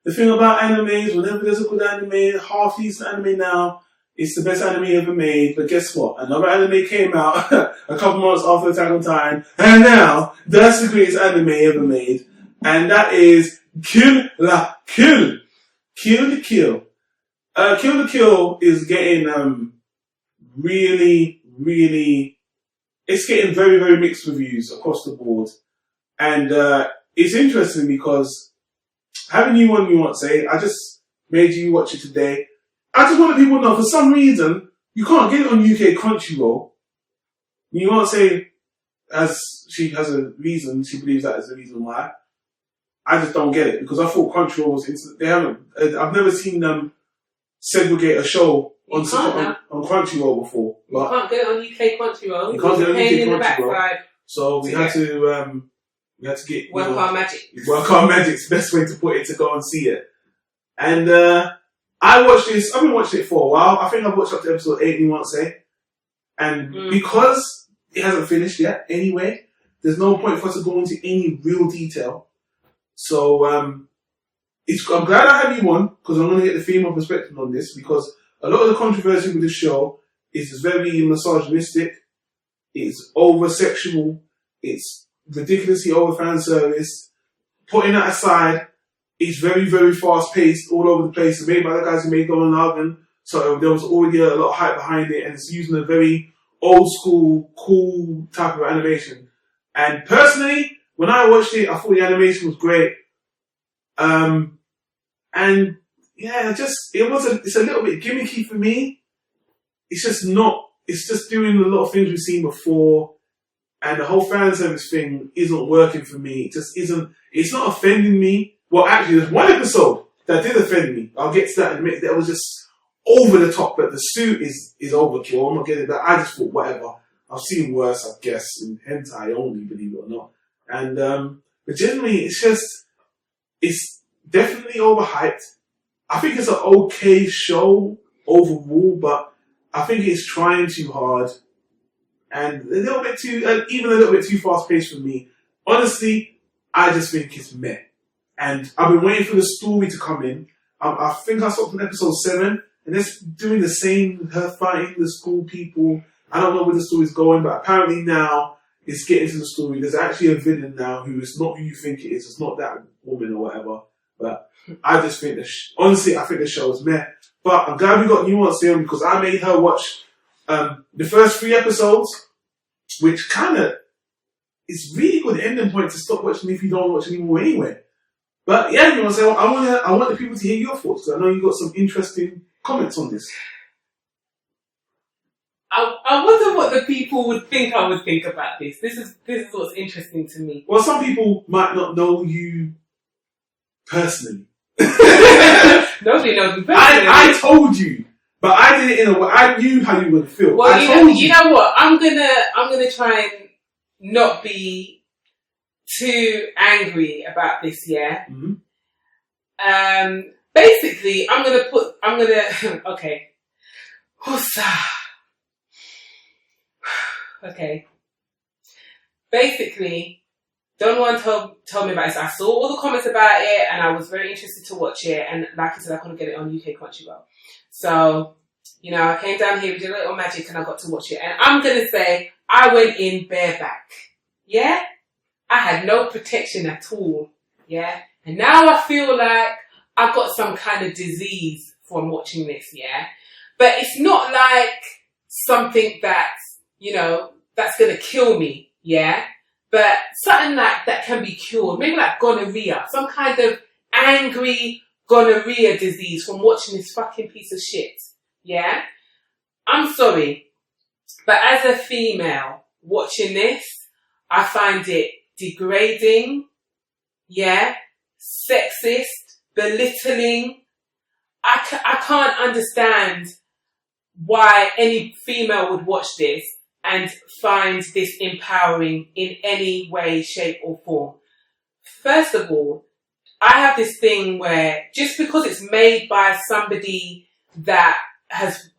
the thing about animes, whenever there's a good anime, half-decent anime now, it's the best anime ever made. But guess what? Another anime came out a couple months after Attack on Titan, and now that's the greatest anime ever made. And that is Kill la Kill. Kill the Kill. Kill the Kill is getting really, it's getting very, very mixed reviews across the board. And it's interesting because having you on Nuansay, I just made you watch it today. I just want people to know, for some reason, you can't get it on UK Crunchyroll. Nuansay, as she has a reason, she believes that is the reason why. I just don't get it, because I thought Crunchyroll was, I've never seen them segregate a show on Crunchyroll before. You can't get it on UK Crunchyroll. You can't get it on UK Crunchyroll. Backside. So we had to get work our magic. Work our magic's the best way to put it, to go and see it. And I watched this. I've been watching it for a while. I think I've watched up to episode 8. You want to say? And because it hasn't finished yet, anyway, there's no point for us to go into any real detail. So I'm glad I have you on, because I'm going to get the female perspective on this, because a lot of the controversy with the show is very misogynistic. It's over sexual. It's ridiculously over fan service. Putting that aside, it's very, very fast paced all over the place. It's made by the guys who made Golden Lagan, so there was already a lot of hype behind it, and it's using a very old school, cool type of animation. And personally, when I watched it, I thought the animation was great. And yeah, it's a little bit gimmicky for me. It's just doing a lot of things we've seen before. And the whole fan service thing isn't working for me. It just isn't, it's not offending me. Well, actually, there's one episode that did offend me. I'll get to that in a minute. That was just over the top, but the suit is overkill. I'm not getting that. I just thought, whatever. I've seen worse, I guess, in hentai only, believe it or not. And, but generally, it's definitely overhyped. I think it's an okay show overall, but I think it's trying too hard. And a little bit too, even a little bit too fast paced for me. Honestly, I just think it's meh. And I've been waiting for the story to come in. I think I saw from episode 7, and it's doing the same, her fighting the school people. I don't know where the story's going, but apparently now it's getting to the story. There's actually a villain now who is not who you think it is. It's not that woman or whatever. But I just think honestly, I think the show is meh. But I'm glad we got Nuansay on, because I made her watch the first 3 episodes, which kind of is really good ending point to stop watching if you don't watch anymore anyway. But yeah, Nuansay, I want the people to hear your thoughts, because I know you got some interesting comments on this. I wonder what the people would think I would think about this. This is what's interesting to me. Well, some people might not know you personally. Nobody knows me personally. I told you, but I did it in a way. I knew how you would feel. Well, you know what? I'm gonna try and not be too angry about this. Yeah. Mm-hmm. Basically, okay. Okay. Basically, Don Juan told me about this. I saw all the comments about it, and I was very interested to watch it. And like I said, I couldn't get it on UK Crunchyroll. So, I came down here, we did a little magic, and I got to watch it. And I'm gonna say, I went in bareback. Yeah? I had no protection at all. Yeah? And now I feel like I've got some kind of disease from watching this. Yeah? But it's not like something that's, that's gonna kill me. Yeah? But something like that can be cured. Maybe like gonorrhea. Some kind of angry gonorrhea disease from watching this fucking piece of shit. Yeah? I'm sorry. But as a female watching this, I find it degrading. Yeah? Sexist. Belittling. I can't understand why any female would watch this and find this empowering in any way, shape or form. First of all, I have this thing where just because it's made by somebody that has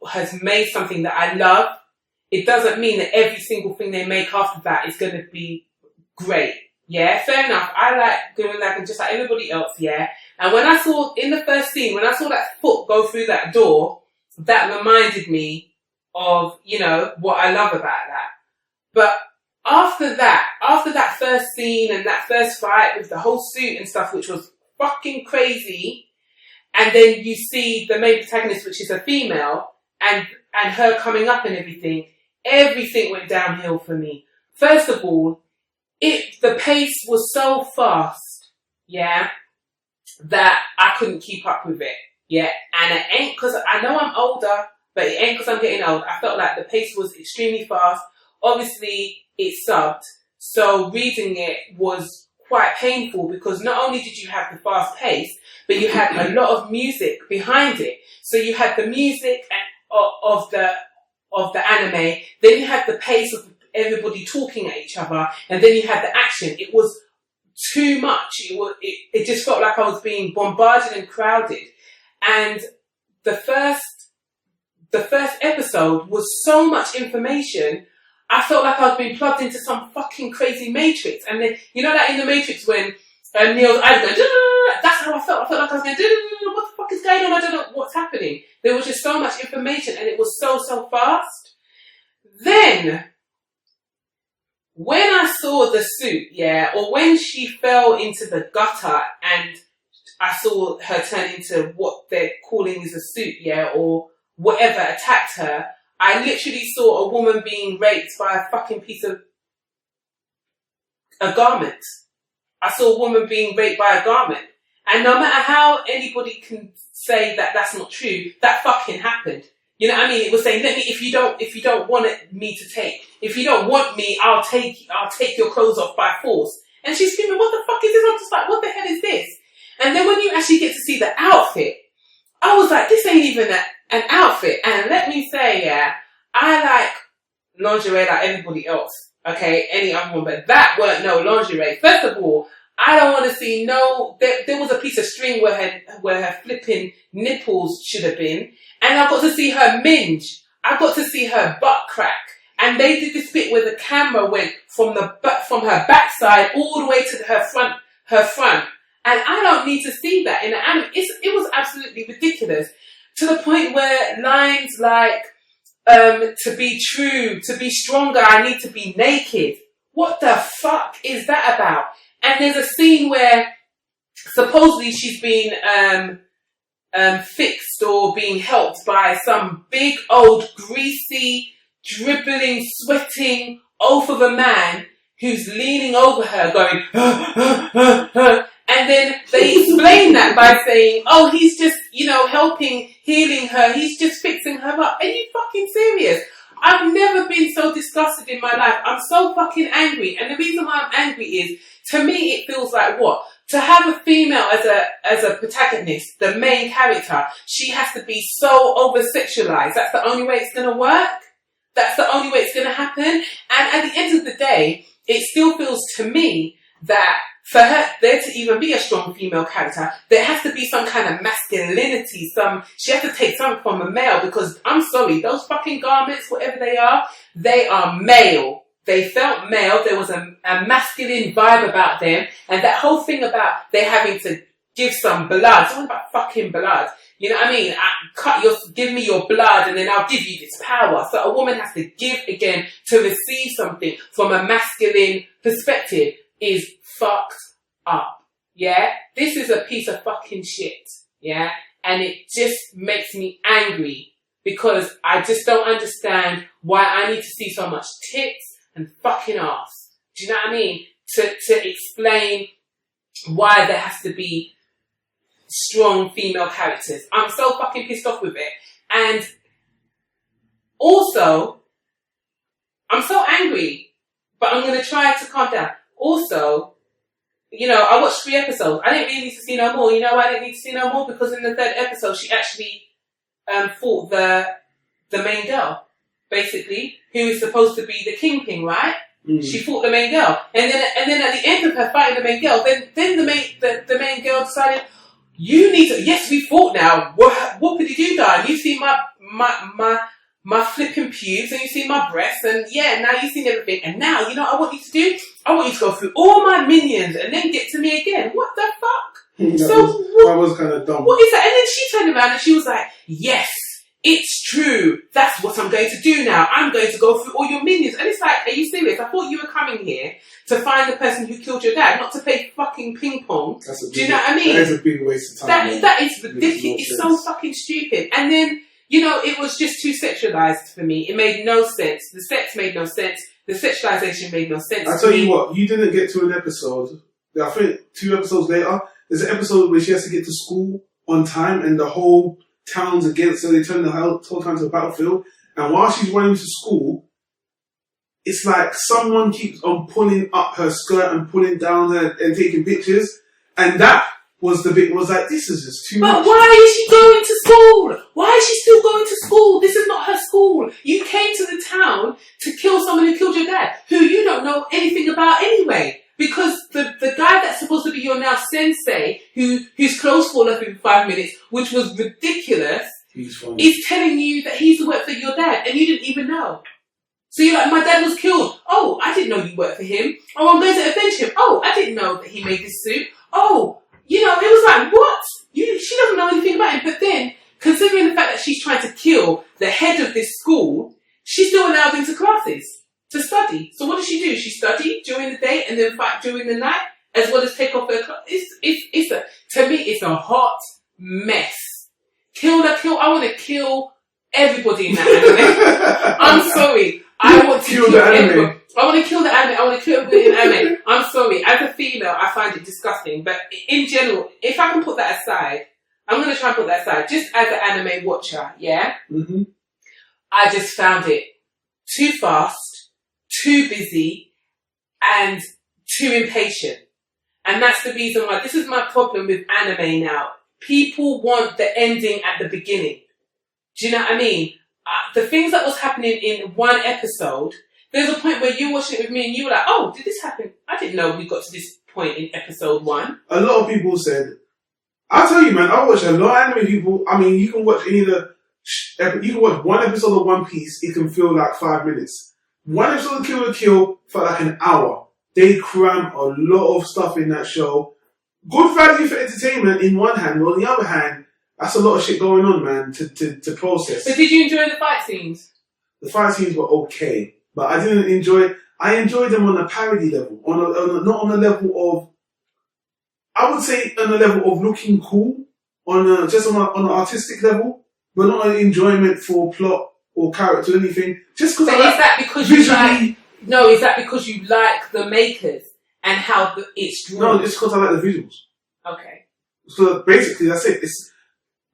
made something that I love, it doesn't mean that every single thing they make after that is going to be great. Yeah, fair enough. I like doing that, and just like everybody else, yeah. And when I saw, in the first scene, when I saw that foot go through that door, that reminded me of, you know, what I love about that. But after that first scene and that first fight with the whole suit and stuff, which was fucking crazy, and then you see the main protagonist, which is a female, and her coming up and everything went downhill for me. First of all, the pace was so fast, yeah, that I couldn't keep up with it, yeah. And it ain't because I know I'm older, but it ain't because I'm getting old. I felt like the pace was extremely fast. Obviously, it subbed, so reading it was quite painful because not only did you have the fast pace, but you had a lot of music behind it. So you had the music of the anime, then you had the pace of everybody talking at each other, and then you had the action. It was too much. It just felt like I was being bombarded and crowded. And the first episode was so much information. I felt like I was being plugged into some fucking crazy matrix. And then, you know that in the Matrix when Neo's eyes go, that's how I felt. I felt like I was going, what the fuck is going on? I don't know what's happening. There was just so much information and it was so fast. Then, when I saw the suit, yeah, or when she fell into the gutter and I saw her turn into what they're calling is a suit, yeah, or whatever attacked her, I literally saw a woman being raped by a fucking piece of a garment. I saw a woman being raped by a garment. And no matter how anybody can say that that's not true, that fucking happened. You know what I mean? It was saying, if you don't want me to take, if you don't want me, I'll take your clothes off by force. And she's screaming, what the fuck is this? I'm just like, what the hell is this? And then when you actually get to see the outfit, I was like, this ain't even an outfit. And let me say, yeah, I like lingerie like everybody else. Okay, any other one, but that weren't no lingerie. First of all, I don't want to see there was a piece of string where her flipping nipples should have been. And I got to see her minge. I got to see her butt crack. And they did this bit where the camera went from her backside all the way to her front. And I don't need to see that in the anime. It was absolutely ridiculous. To the point where lines like, to be true, to be stronger, I need to be naked. What the fuck is that about? And there's a scene where supposedly she's been fixed or being helped by some big old greasy, dribbling, sweating oaf of a man who's leaning over her going, and then they explain that by saying, oh, he's just, helping, healing her. He's just fixing her up. Are you fucking serious? I've never been so disgusted in my life. I'm so fucking angry. And the reason why I'm angry is, to me, it feels like what? To have a female as a protagonist, the main character, she has to be so over-sexualized. That's the only way it's going to work. That's the only way it's going to happen. And at the end of the day, it still feels to me that for her, there to even be a strong female character, there has to be some kind of masculinity. She has to take something from a male, because I'm sorry, those fucking garments, whatever they are male. They felt male. There was a masculine vibe about them. And that whole thing about they having to give some blood. It's all about fucking blood. You know what I mean? Give me your blood and then I'll give you this power. So a woman has to give again to receive something from a masculine perspective is fucked up. Yeah? This is a piece of fucking shit. Yeah? And it just makes me angry because I just don't understand why I need to see so much tits and fucking ass. Do you know what I mean? To explain why there has to be strong female characters. I'm so fucking pissed off with it. And also, I'm so angry, but I'm going to try to calm down. Also, I watched 3 episodes. I didn't really need to see no more. You know why I didn't need to see no more? Because in the 3rd episode, she actually fought the main girl, basically, who is supposed to be the kingpin, right? Mm. She fought the main girl. And then at the end of her fighting the main girl, then the main girl decided, you need to, yes, we fought now. What did you do, darling? You've seen my flipping pubes and you've seen my breasts and yeah, now you've seen everything. And now, you know what I want you to do? I want you to go through all my minions and then get to me again. What the fuck? That was kind of dumb. What is that? And then she turned around and she was like, yes, it's true. That's what I'm going to do now. I'm going to go through all your minions. And it's like, are you serious? I thought you were coming here to find the person who killed your dad, not to play fucking ping pong. Do you know what I mean? That is a big waste of time. That is ridiculous. It's so fucking stupid. And then, you know, it was just too sexualized for me. It made no sense. The sex made no sense. The sexualization made no sense. I tell you what, you didn't get to an episode. I think 2 episodes later, there's an episode where she has to get to school on time and the whole town's against her. They turn the whole town to a battlefield. And while she's running to school, it's like someone keeps on pulling up her skirt and pulling down her and taking pictures. And that was the bit, was like, this is just too much. But why is she going to school? Why is she still going to school? This is not her school. You came to the town to kill someone who killed your dad, who you don't know anything about anyway. Because the guy that's supposed to be your now sensei, whose clothes fall off in 5 minutes, which was ridiculous, is telling you that he's worked for your dad, and you didn't even know. So you're like, my dad was killed. Oh, I didn't know you worked for him. Oh, I'm going to avenge him. Oh, I didn't know that he made this suit. Oh, you know, it was like, what? She doesn't know anything about him. But then, considering the fact that she's trying to kill the head of this school, she's still allowed into classes to study. So what does she do? She studied during the day and then fight during the night, as well as take off her clothes. To me, it's a hot mess. I want to kill everybody in that anime. I'm sorry. I want to kill the anime. I want to kill the anime. I want to kill everybody in the anime. I'm sorry. As a female, I find it disgusting. But in general, if I can put that aside, I'm going to try and put that aside. Just as an anime watcher, yeah? Mm-hmm. I just found it too fast, too busy, and too impatient. And that's the reason why. This is my problem with anime now. People want the ending at the beginning. Do you know what I mean? The things that was happening in one episode, there's a point where you're watching it with me and you were like, oh, did this happen? I didn't know we got to this point in episode 1. A lot of people said, I'll tell you, man, I watch a lot of anime people. I mean, you can watch you can watch one episode of One Piece, it can feel like 5 minutes. One episode of Kill la Kill felt like an hour. They cram a lot of stuff in that show. Good value for entertainment in one hand, but on the other hand, that's a lot of shit going on, man, to process. But did you enjoy the fight scenes? The fight scenes were okay, but I didn't enjoy. I enjoyed them on a parody level, not on a level of. I would say on a level of looking cool, just on an artistic level, but not an enjoyment for plot or character or anything. Just because. Is that because you like? No, is that because you like the makers and how it's drawn? No, it's because I like the visuals. Okay. So basically, that's it.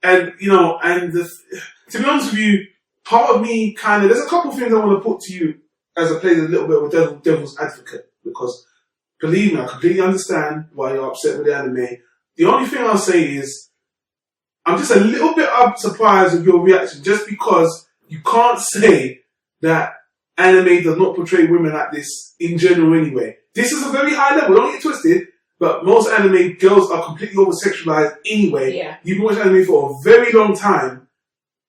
To be honest with you, part of me there's a couple of things I want to put to you as I play a little bit of a devil's advocate, because believe me, I completely understand why you're upset with the anime. The only thing I'll say is, I'm just a little bit surprised with your reaction, just because you can't say that anime does not portray women like this in general anyway. This is a very high level, don't get twisted. But most anime girls are completely over-sexualized anyway. Yeah. You've been watching anime for a very long time.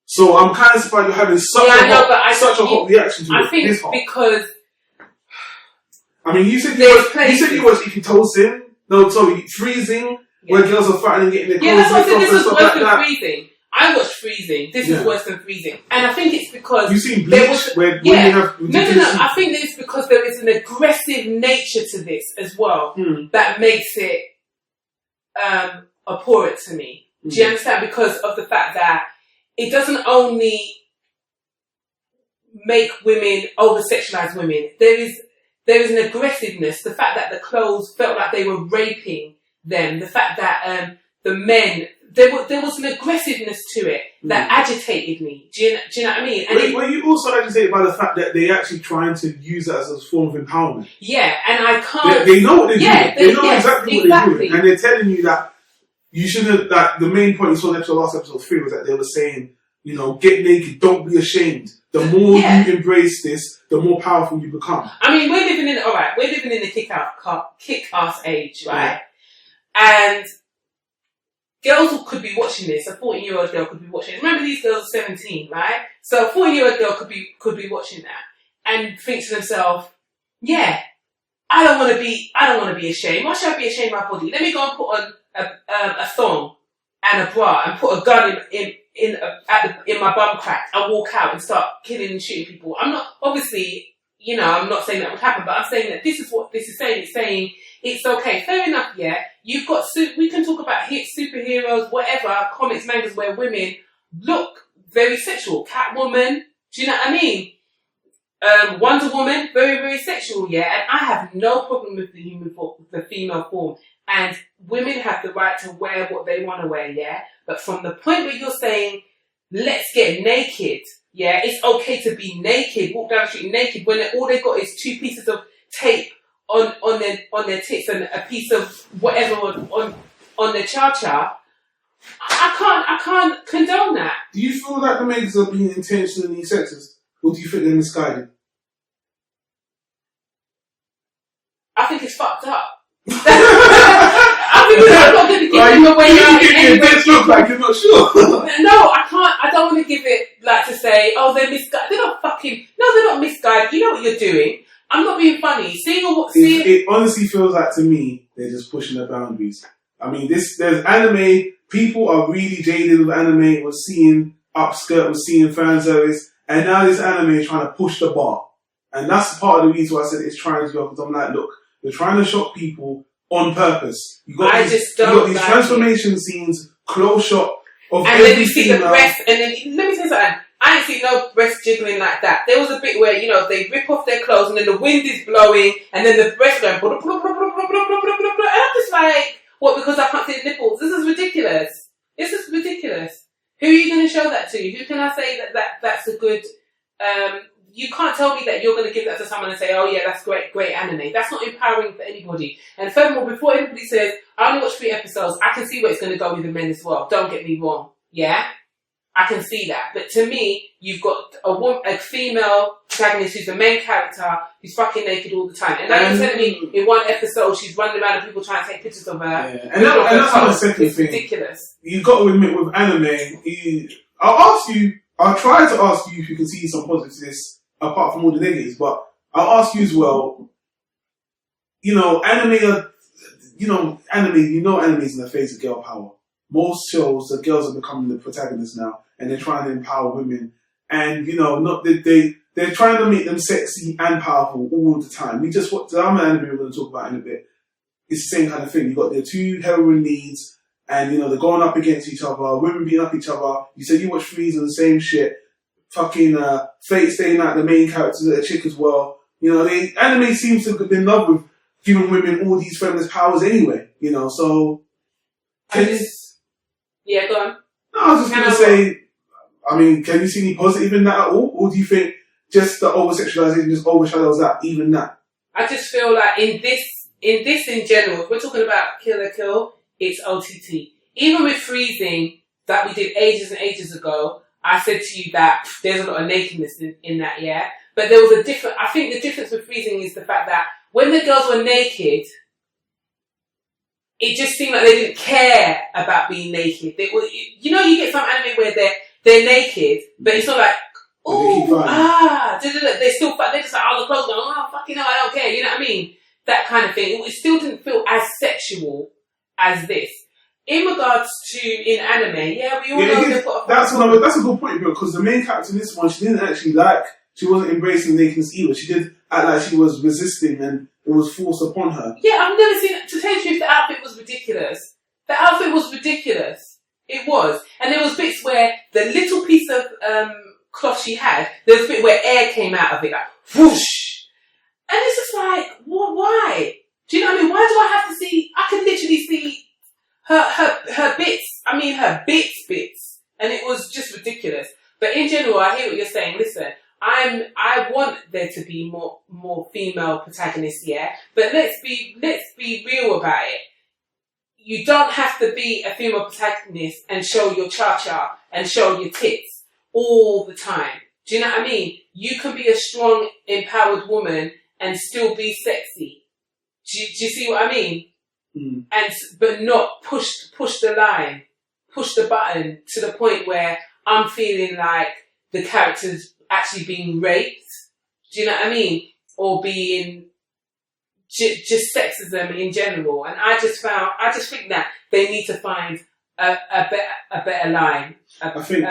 So I'm kind of surprised you're having such a hot reaction to it. I think because... I mean, you said you watched Ikitosen. No, sorry, Freezing, where girls are fighting and getting their clothes. Yeah, that's what I said. This is worse than Freezing. I watched Freezing. This is worse than Freezing. And I think it's because... You've seen Bleach, where women have... No. I think it's because there is an aggressive nature to this as well that makes it abhorrent to me. Do you understand? Because of the fact that it doesn't only make women over-sexualize women. There is an aggressiveness. The fact that the clothes felt like they were raping them. The fact that the men... There was an aggressiveness to it that agitated me. Do you know what I mean? And were you also agitated by the fact that they're actually trying to use it as a form of empowerment? Yeah, and I can't... They know what they're doing. They know exactly what they're doing. And they're telling you that you shouldn't... That the main point you saw in last episode 3 was that they were saying, get naked, don't be ashamed. The more you embrace this, the more powerful you become. I mean, we're living in the kick-ass age, right? Yeah. And... girls could be watching this. A 14-year-old girl could be watching it. Remember, these girls are 17, right? So a 14-year-old girl could be watching that and think to themselves, "Yeah, I don't want to be ashamed. Why should I be ashamed of my body? Let me go and put on a thong and a bra and put a gun in my bum crack and walk out and start killing and shooting people. I'm not, obviously, you know, I'm not saying that would happen, but I'm saying that this is what this is saying. It's saying it's okay. Fair enough, yeah. You've got, we can talk about hit superheroes, whatever, comics, mangas where women look very sexual. Catwoman, do you know what I mean? Wonder Woman, very, very sexual, yeah. And I have no problem with the female form. And women have the right to wear what they want to wear, yeah. But from the point where you're saying, let's get naked, yeah, it's okay to be naked, walk down the street naked, when all they've got is 2 pieces of tape on their tits and a piece of whatever on their cha-cha. I can't condone that. Do you feel like the makers are being intentionally sexist? Or do you think they're misguided? I think it's fucked up. I think I'm not going to give him away. You look like you're not sure. No, I can't. I don't want to give it like to say, oh, they're misguided. They're not fucking. No, they're not misguided. You know what you're doing. I'm not being funny. It honestly feels like to me they're just pushing the boundaries. I mean, there's anime. People are really jaded with anime. We're seeing upskirt. We're seeing fan service, and now this anime is trying to push the bar. And that's part of the reason why I said it's trying to go, because I'm like, look, they're trying to shock people on purpose. You got these transformation scenes, close shot of and then you see the breast, and then let me tell you something. I ain't seen no breast jiggling like that. There was a bit where, you know, they rip off their clothes and then the wind is blowing and then the breast going blah, blah, blah, blah, blah, blah, blah, blah, blah, blah. And I'm just like, what, because I can't see the nipples? This is ridiculous. This is ridiculous. Who are you going to show that to? Who can I say that's a good... you can't tell me that you're going to give that to someone and say, oh yeah, that's great anime. That's not empowering for anybody. And furthermore, before anybody says, I only watched 3 episodes, I can see where it's going to go with the men as well. Don't get me wrong. Yeah? I can see that. But to me, you've got a female protagonist who's the main character, who's fucking naked all the time. And now you're telling me in 1 episode she's running around and people trying to take pictures of her. Yeah. And that's not the second thing. It's ridiculous. You've got to admit with anime, I'll try to ask you if you can see some positives to this, apart from all the negatives, but I'll ask you as well, anime is in the phase of girl power. Most shows, the girls are becoming the protagonists now, and they're trying to empower women. And, they're trying to make them sexy and powerful all the time. The other anime we're going to talk about in a bit, it's the same kind of thing. You've got the 2 heroine leads, and, they're going up against each other, women beating up each other. You said you watch Freeze and the same shit. Fucking Fate Stay Night, the main character's a chick as well. Anime seems to have been in love with giving women all these feminist powers anyway, so... Yeah, go on. No, I was just going to say, can you see any positive in that at all? Or do you think just the over-sexualization just overshadows that, even that? I just feel like in general, if we're talking about Kill la Kill, it's OTT. Even with Freezing, that we did ages and ages ago, I said to you that there's a lot of nakedness in that, yeah? But there was I think the difference with Freezing is the fact that when the girls were naked, it just seemed like they didn't care about being naked. You get some anime where they're naked, but it's not like, they're still, they're just like, oh, the clothes going, oh, fucking hell, I don't care, you know what I mean? That kind of thing. It still didn't feel as sexual as this. In regards to in anime, yeah, we all know they've got that's a good point, because the main character in this one, she wasn't embracing nakedness either. She did act like she was resisting and it was forced upon her. Yeah, I've never seen it. To tell you the truth, the outfit was ridiculous. The outfit was ridiculous. It was. And there was bits where the little piece of cloth she had, there was a bit where air came out of it, like whoosh. And it's just like, why? Do you know what I mean? Why do I have to see, I could literally see her bits. I mean, her bits. And it was just ridiculous. But in general, I hear what you're saying. Listen, I want there to be more female protagonists, yeah. But let's be real about it. You don't have to be a female protagonist and show your cha-cha and show your tits all the time. Do you know what I mean? You can be a strong, empowered woman and still be sexy. Do you see what I mean? Mm. But not push the line, push the button to the point where I'm feeling like the character's actually being raped. Do you know what I mean? Or being just sexism in general. And I just think that they need to find a better line. I think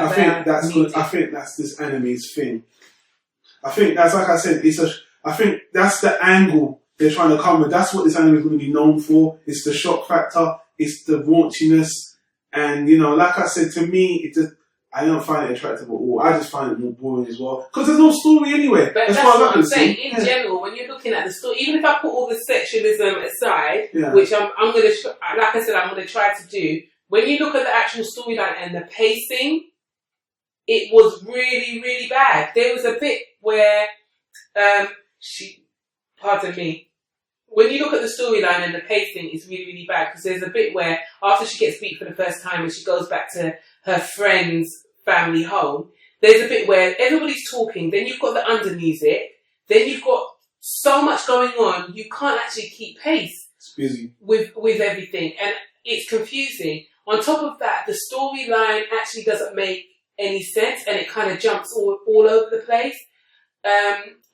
that's this anime's thing. I think that's, like I said, I think that's the angle they're trying to come with. That's what this anime is going to be known for. It's the shock factor. It's the raunchiness. And, like I said, to me, I don't find it attractive at all. I just find it more boring as well. Because there's no story anyway. But that's what I'm saying. In general, when you're looking at the story, even if I put all the sexualism aside, which I'm going to, like I said, I'm going to try to do, when you look at the actual storyline and the pacing, it was really, really bad. There was a bit where, pardon me, when you look at the storyline and the pacing, it's really, really bad, because there's a bit where after she gets beat for the first time and she goes back to her friend's family home, there's a bit where everybody's talking, then you've got the under music, then you've got so much going on, you can't actually keep pace. It's busy. With everything, and it's confusing. On top of that, the storyline actually doesn't make any sense, and it kind of jumps all over the place.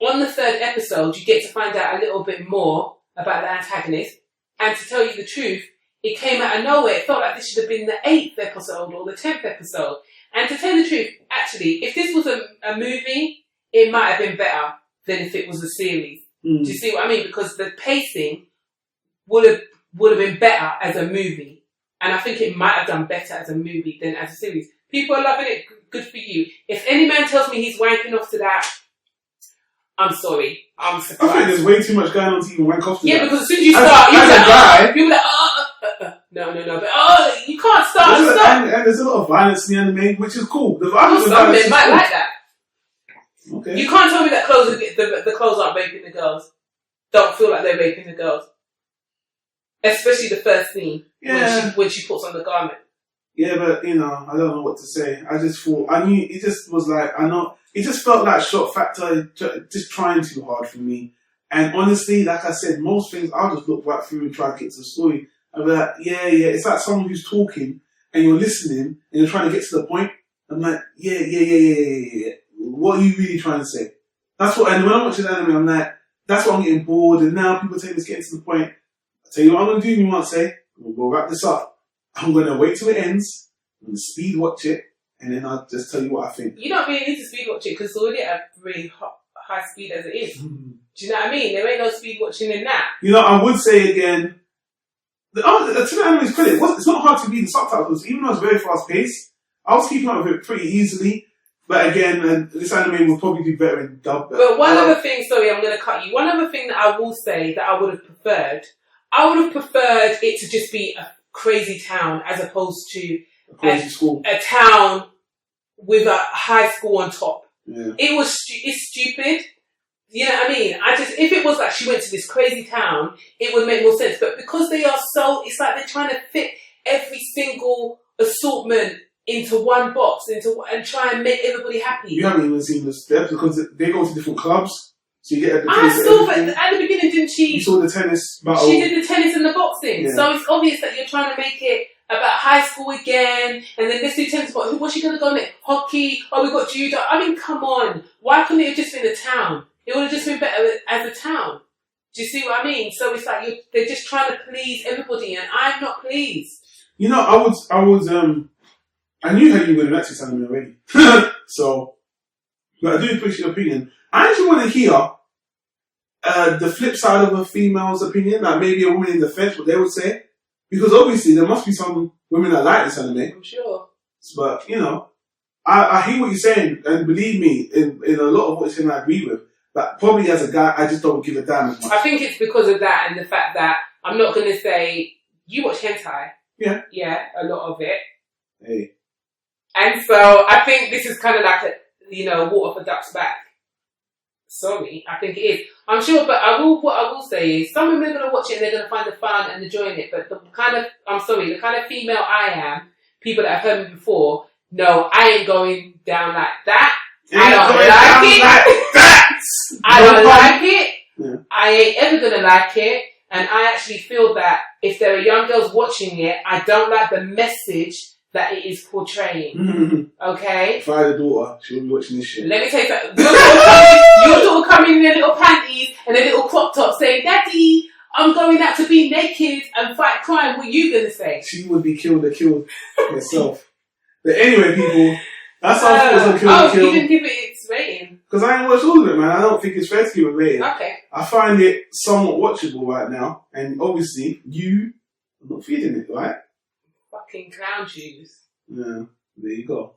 On the third episode, you get to find out a little bit more about the antagonist, and to tell you the truth, it came out of nowhere. It felt like this should have been the 8th episode or the 10th episode. And to tell you the truth, actually, if this was a movie, it might have been better than if it was a series. Do you see what I mean? Because the pacing would have been better as a movie. And I think it might have done better as a movie than as a series. People are loving it. Good for you. If any man tells me he's wanking off to that, I'm sorry. I'm surprised. I think there's way too much going on to even wank off to that. Yeah, because as soon as you start, you're like, no. But you can't start and stop. And there's a lot of violence in the anime, which is cool. The violence some men might like that. Okay. You can't tell me that the clothes aren't raping the girls. Don't feel like they're raping the girls. Especially the first scene, when she puts on the garment. Yeah, but, I don't know what to say. I just thought, I knew, it just was like, it just felt like shock factor, just trying too hard for me. And honestly, like I said, most things, I'll just look right through and try to get to the story. I'll be like, yeah, it's like someone who's talking, and you're listening, and you're trying to get to the point. I'm like, yeah. What are you really trying to say? That's what, and when I'm watching anime, I'm like, that's what I'm getting bored, and now people saying it's getting to the point. I'll tell you what I'm going to do, Nuansay. We'll wrap this up. I'm going to wait till it ends, I'm going to speed watch it, and then I'll just tell you what I think. You don't really need to speed watch it, because it's already at really high speed as it is. Do you know what I mean? There ain't no speed watching in that. I would say again, to the anime's credit, it's not hard to read the subtitles, even though it's very fast paced. I was keeping up with it pretty easily. But again, this anime will probably do better in dub. But one other thing, sorry, I'm going to cut you. One other thing that I will say that I would have preferred it to just be a crazy town as opposed to a town with a high school on top. Yeah. It's stupid. You know what I mean? If it was like she went to this crazy town, it would make more sense. But because they are it's like they're trying to fit every single assortment into one box, and try and make everybody happy. You haven't even seen the steps because they go to different clubs, so you get. I saw, but at the beginning, didn't she? You saw the tennis battle. She did the tennis and the boxing, so it's obvious that you're trying to make it about high school again, and then let's do tennis. But what's she going to go next? Hockey? Oh, we got judo. I mean, come on! Why couldn't it have just been a town? It would have just been better as a town. Do you see what I mean? So it's like they're just trying to please everybody, and I'm not pleased. I knew how you were going to react to this anime already. So, but I do appreciate your opinion. I actually want to hear the flip side of a female's opinion, like maybe a woman in the fence, what they would say. Because obviously there must be some women that like this anime. I'm sure. But, I hear what you're saying, and believe me, in a lot of what you're saying I agree with. But probably as a guy, I just don't give a damn as much. I think it's because of that and the fact that I'm not going to say, you watch hentai. Yeah. Yeah, a lot of it. Hey. And so I think this is kind of like water for ducks back. Sorry, I think it is. I'm sure, but what I will say is some women are going to watch it and they're going to find the fun and the joy in it. But the kind of female I am, people that have heard me before, no, I ain't going down like that. I don't like it. I don't like it. Yeah. I ain't ever going to like it. And I actually feel that if there are young girls watching it, I don't like the message that it is portraying. Okay? If I had a daughter, she would be watching this shit. Let me tell you something. Your daughter coming in their little panties and their little crop top saying, Daddy, I'm going out to be naked and fight crime. What are you going to say? She would be killed herself. But anyway, people, that's our thoughts on Kill the Kill. You didn't give it its rating? Because I ain't watched all of it, man. I don't think it's fair to give it a rating. Okay. I find it somewhat watchable right now. And obviously, you are not feeding it, right? Fucking clown shoes. Yeah, there you go.